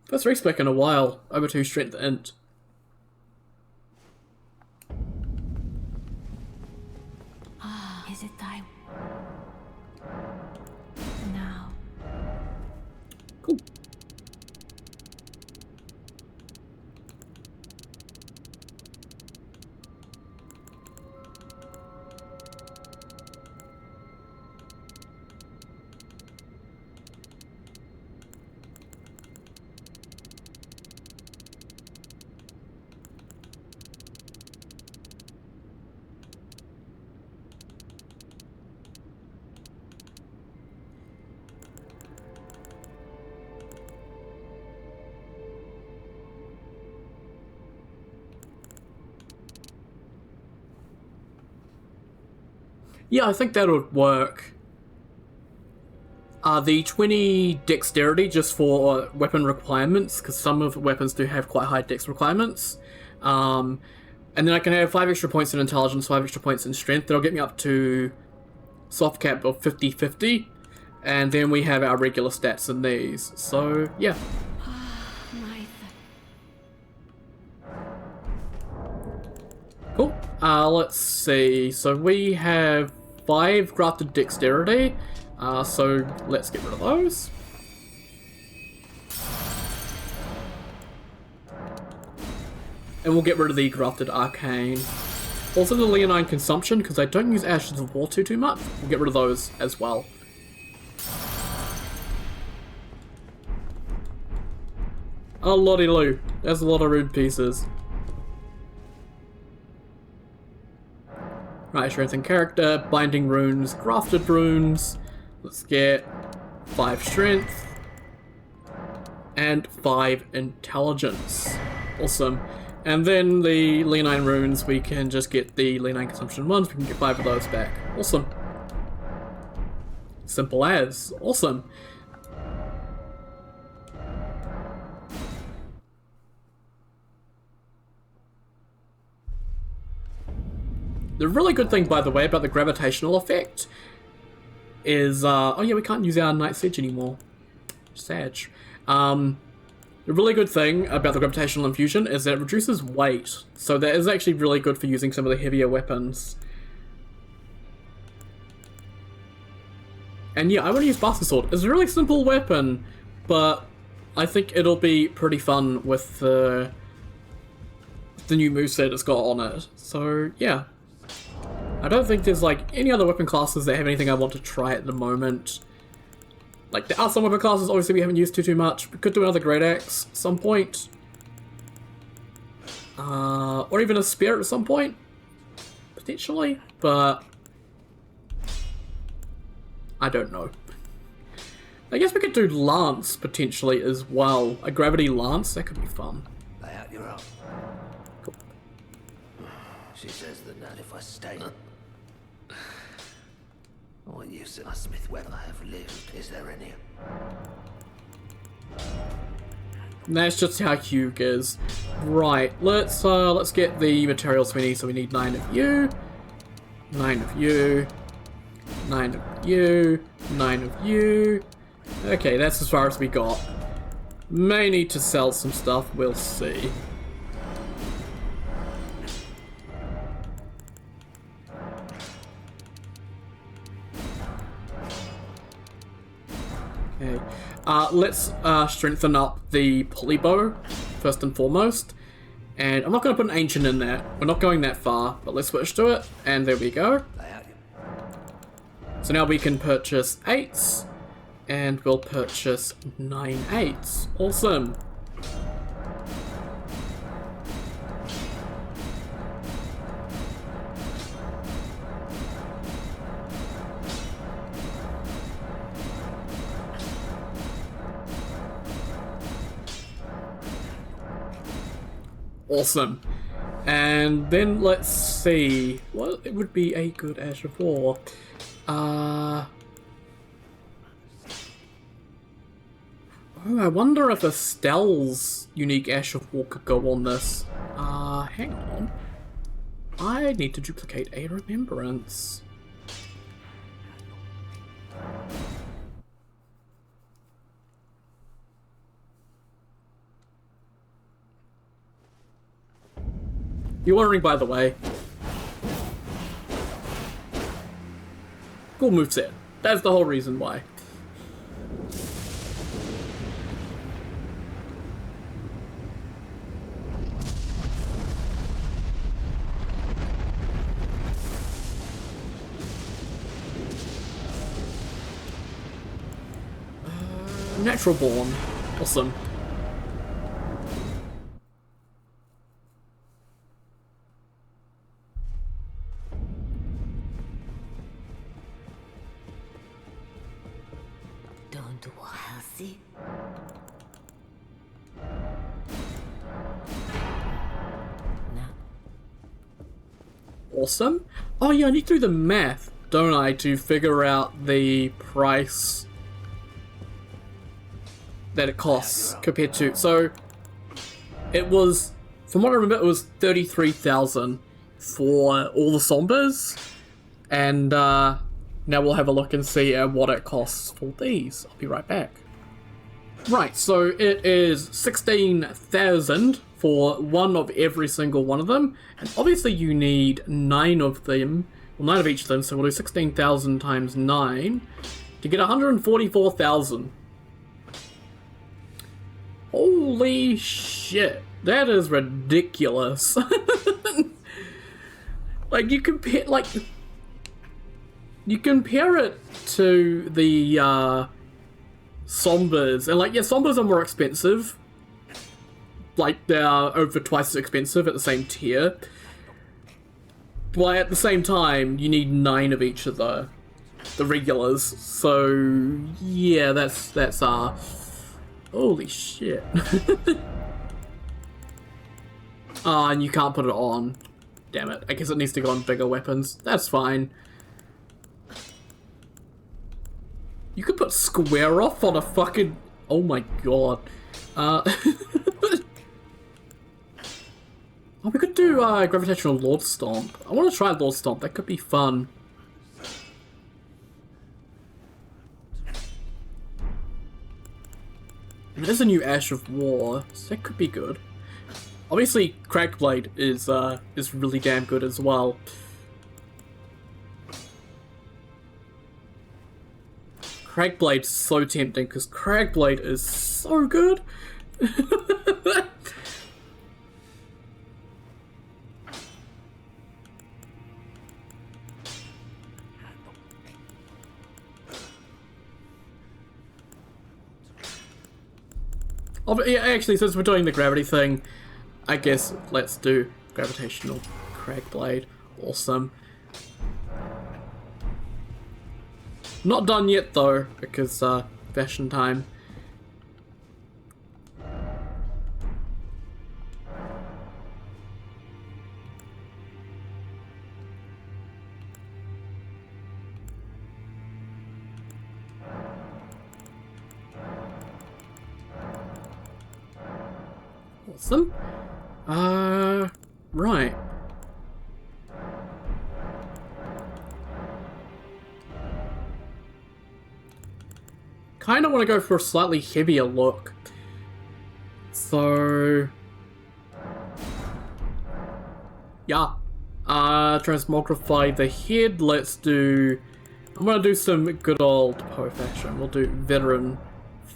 first respec in a while. Over to strengthened. Is it thy... Now... Cool. Yeah, I think that would work. The 20 dexterity just for weapon requirements, because some of the weapons do have quite high dex requirements. And then I can have 5 extra points in intelligence, 5 extra points in strength. That'll get me up to soft cap of 50-50. And then we have our regular stats in these. So, yeah. Cool. Let's see. So we have 5 grafted dexterity. So let's get rid of those. And we'll get rid of the grafted arcane. Also the leonine consumption, because I don't use ashes of war too much. We'll get rid of those as well. Oh lordy loo. There's a lot of rune pieces. Right, strength and character, binding runes, grafted runes. Let's get 5 strength and 5 intelligence. Awesome. And then the leonine runes, we can just get the leonine consumption ones. We can get 5 of those back. Awesome. Simple as. Awesome. The really good thing, by the way, about the gravitational effect is, oh yeah, we can't use our Night Siege anymore. Sag. The really good thing about the gravitational infusion is that it reduces weight, so that is actually really good for using some of the heavier weapons. And yeah, I want to use Bastard Sword. It's a really simple weapon, but I think it'll be pretty fun with the new moveset it's got on it. So yeah. I don't think there's like any other weapon classes that have anything I want to try at the moment. Like there are some weapon classes obviously we haven't used too much. We could do another Great Axe at some point. Or even a Spear at some point. Potentially, but I don't know. I guess we could do Lance potentially as well. A Gravity Lance, that could be fun. Lay out your arm. Cool. She says that not if I stay. What use in a smith when I have lived? Is there any? That's just how Hugh is. Right, let's get the materials we need. So we need 9 of you, 9 of you, 9 of you, 9 of you. Okay, that's as far as we got. May need to sell some stuff, we'll see. Okay, let's strengthen up the pulley bow first and foremost. And I'm not going to put an ancient in there. We're not going that far, but let's switch to it. And there we go. So now we can purchase 8s, and we'll purchase 9 8s. Awesome. Awesome. And then let's see. Well, it would be a good Ash of War. Oh, I wonder if Estelle's unique Ash of War could go on this. Hang on. I need to duplicate a remembrance. You're wondering, by the way. Cool moveset. That's the whole reason why. Natural Born. Awesome. Don't worry. Now. Awesome. Oh yeah, I need to do the math, don't I, to figure out the price that it costs compared to. So it was, from what I remember, it was 33,000 for all the Sombras, and now we'll have a look and see what it costs for these. I'll be right back. Right, so it is 16,000 for one of every single one of them, and obviously you need 9 of them, well 9 of each of them, so we'll do 16,000 times 9 to get 144,000. Holy shit, that is ridiculous. Like you compare it to the Sombras, and like yeah, Sombras are more expensive. Like they're over twice as expensive at the same tier. Well, at the same time, you need 9 of each of the regulars. So yeah, that's holy shit. Ah, and you can't put it on. Damn it. I guess it needs to go on bigger weapons. That's fine. You could put square off on a fucking... Oh my god. Oh, we could do Gravitational Lord Stomp. I want to try Lord Stomp. That could be fun. And there's a new Ash of War, so that could be good. Obviously, Crackblade is really damn good as well. Crackblade's so tempting because Crackblade is so good. Oh, yeah, actually, since we're doing the gravity thing, I guess let's do Gravitational Crackblade. Awesome. Not done yet though, because fashion time. Awesome. Right. Kind of want to go for a slightly heavier look. So... yeah. Transmogrify the head. Let's do... I'm going to do some good old Poe fashion. We'll do Veteran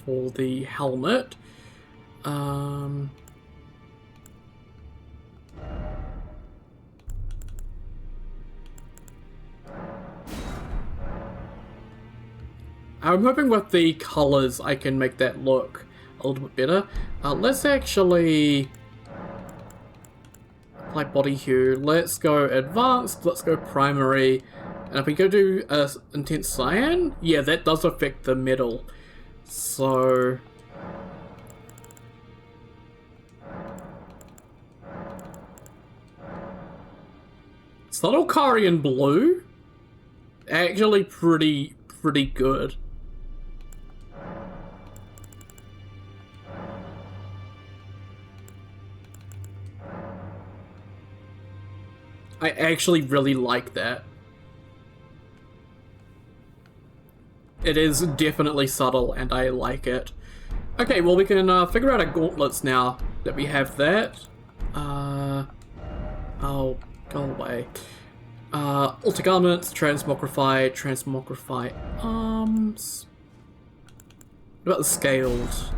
for the helmet. I'm hoping with the colours I can make that look a little bit better. Let's actually apply body hue. Let's go advanced, let's go primary. And if we go do intense cyan, yeah, that does affect the metal. So... subtle Carian blue? Actually pretty good. I actually really like that. It is definitely subtle and I like it. Okay, well we can figure out our gauntlets now that we have that. Oh, go away. Alter garments, transmogrify arms. What about the scales?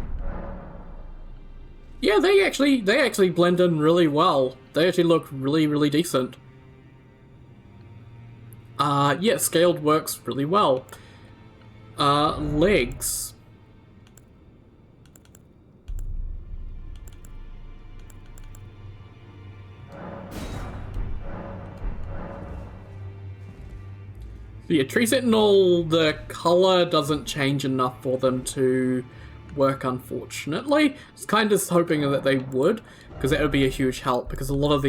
Yeah, they actually blend in really well. They actually look really decent. Yeah, scaled works really well. Legs. So yeah, Tree Sentinel, the colour doesn't change enough for them to work, unfortunately. I was kind of hoping that they would, because that would be a huge help, because a lot of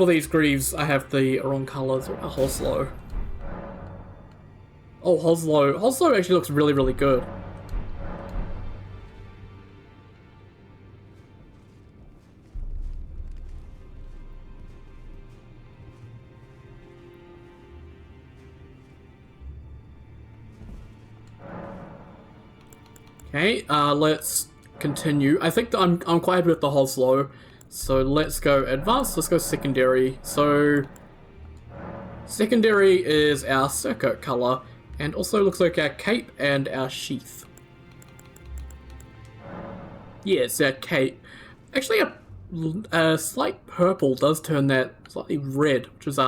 these greaves, I have the wrong colours. Hoslow. Oh, Hoslow actually looks really good. Okay, let's continue. I think that I'm quite happy with the Hoslow. So let's go advanced, let's go secondary. So secondary is our circuit color, and also looks like our cape and our sheath. Yeah, it's our cape. Actually, a slight purple does turn that slightly red, which is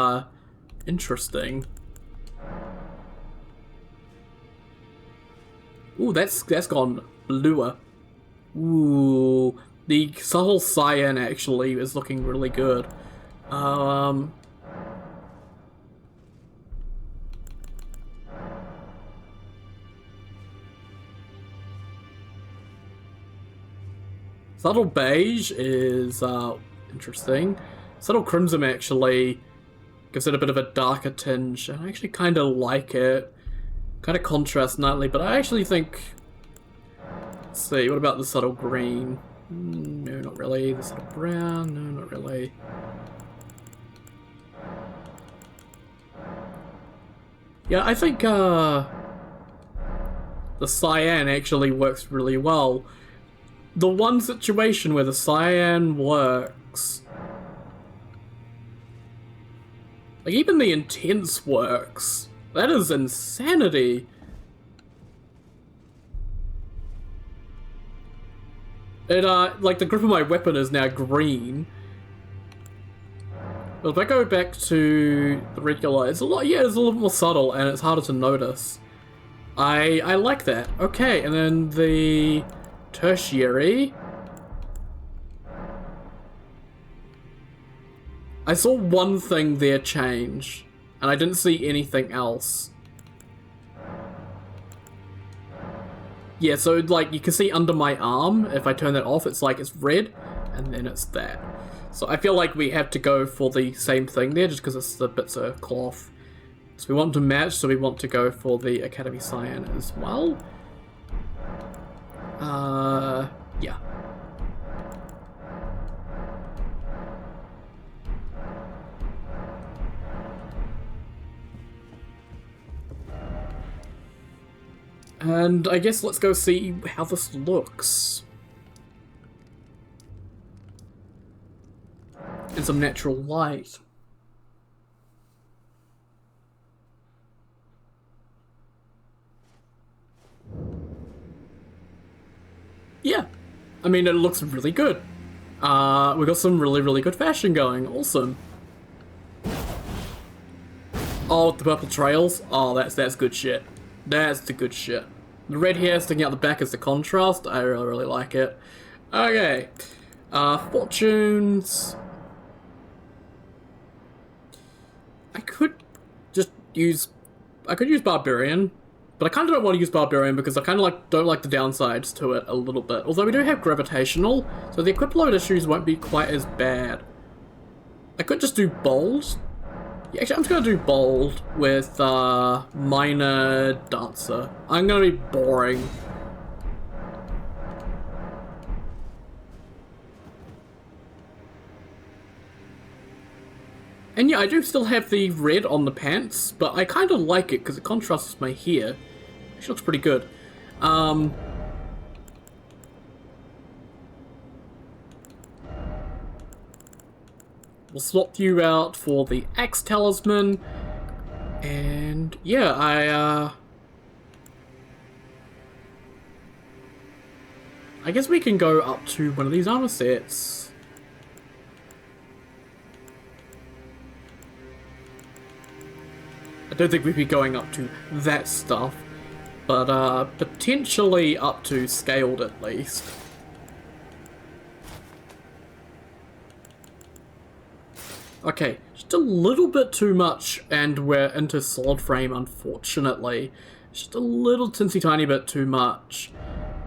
interesting. Ooh, that's gone bluer. Ooh, the subtle cyan actually is looking really good. Um... Subtle beige is interesting. Subtle crimson actually gives it a bit of a darker tinge, and I actually kind of like it. Kind of contrasts nicely, but I actually think... Let's see, what about the subtle green? No, not really. The subtle brown? No, not really. Yeah, I think the cyan actually works really well. The one situation where the cyan works... Like, even the intense works. That is insanity. It, like, the grip of my weapon is now green. But if I go back to the regular, it's a lot, yeah, it's a little more subtle and it's harder to notice. I like that. Okay, and then the tertiary. I saw one thing there change, and I didn't see anything else. Yeah, so like you can see under my arm, if I turn that off, it's like it's red, and then it's that. So I feel like we have to go for the same thing there, just because it's the bits of cloth. So we want to match, so we want to go for the Academy Cyan as well. Yeah. And I guess let's go see how this looks. In some natural light. Yeah. I mean, it looks really good. We got some really good fashion going. Awesome. Oh, the purple trails. Oh, that's good shit. That's the good shit. The red hair sticking out the back is the contrast. I really like it. Okay. Fortunes. I could use Barbarian, but I kind of don't want to use Barbarian because I kind of don't like the downsides to it a little bit. Although we do have Gravitational, so the equip load issues won't be quite as bad. I could just do Bold. Yeah, actually, I'm just going to do Bold with Minor Dancer. I'm going to be boring. And yeah, I do still have the red on the pants, but I kind of like it because it contrasts with my hair. She looks pretty good. We'll swap you out for the Axe Talisman. And yeah, I guess we can go up to one of these armor sets. I don't think we'd be going up to that stuff, but potentially up to scaled at least. Okay, just a little bit too much and we're into solid frame, unfortunately. Just a little teensy tiny bit too much.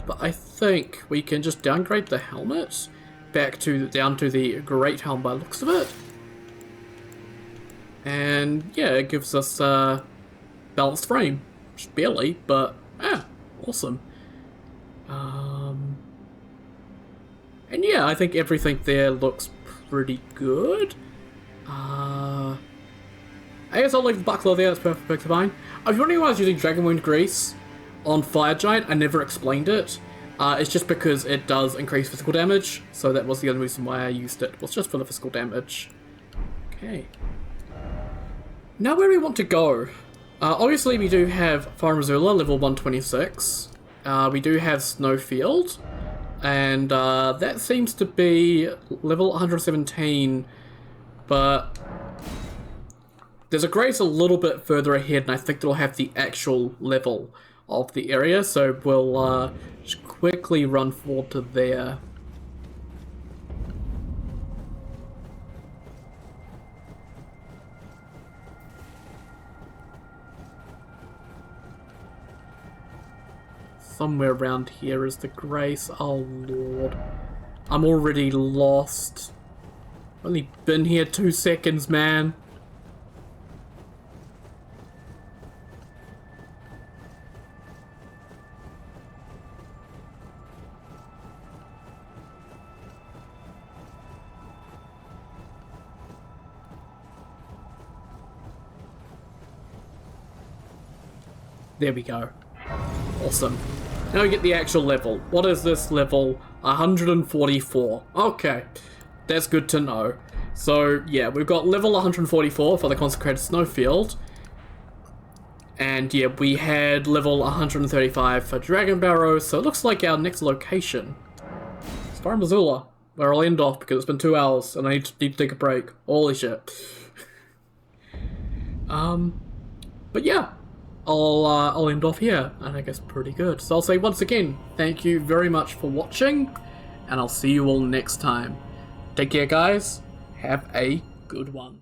But I think we can just downgrade the helmet back to down to the Great Helm by the looks of it. And yeah, it gives us a balanced frame. Just barely, but awesome. And yeah, I think everything there looks pretty good. I guess I'll leave the buckler there, that's perfectly fine. I was wondering why I was using Dragon Wound Grease on Fire Giant. I never explained it. It's just because it does increase physical damage, so that was the only reason why I used it, was just for the physical damage. Okay. Now where do we want to go? Obviously we do have Fire Missoula, level 126. We do have Snowfield, and that seems to be level 117, but there's a Grace a little bit further ahead, and I think it'll have the actual level of the area, so we'll just quickly run forward to there. Somewhere around here is the grace. Oh lord. I'm already lost. Only been here 2 seconds, man. There we go. Awesome. Now we get the actual level. What is this level? 144. Okay. That's good to know. So, yeah, we've got level 144 for the Consecrated Snowfield. And, yeah, we had level 135 for Dragon Barrow, so it looks like our next location is Far Missoula, where I'll end off because it's been 2 hours and I need to take a break. Holy shit. But yeah. I'll end off here, and I guess pretty good. So I'll say once again, thank you very much for watching, and I'll see you all next time. Take care, guys. Have a good one.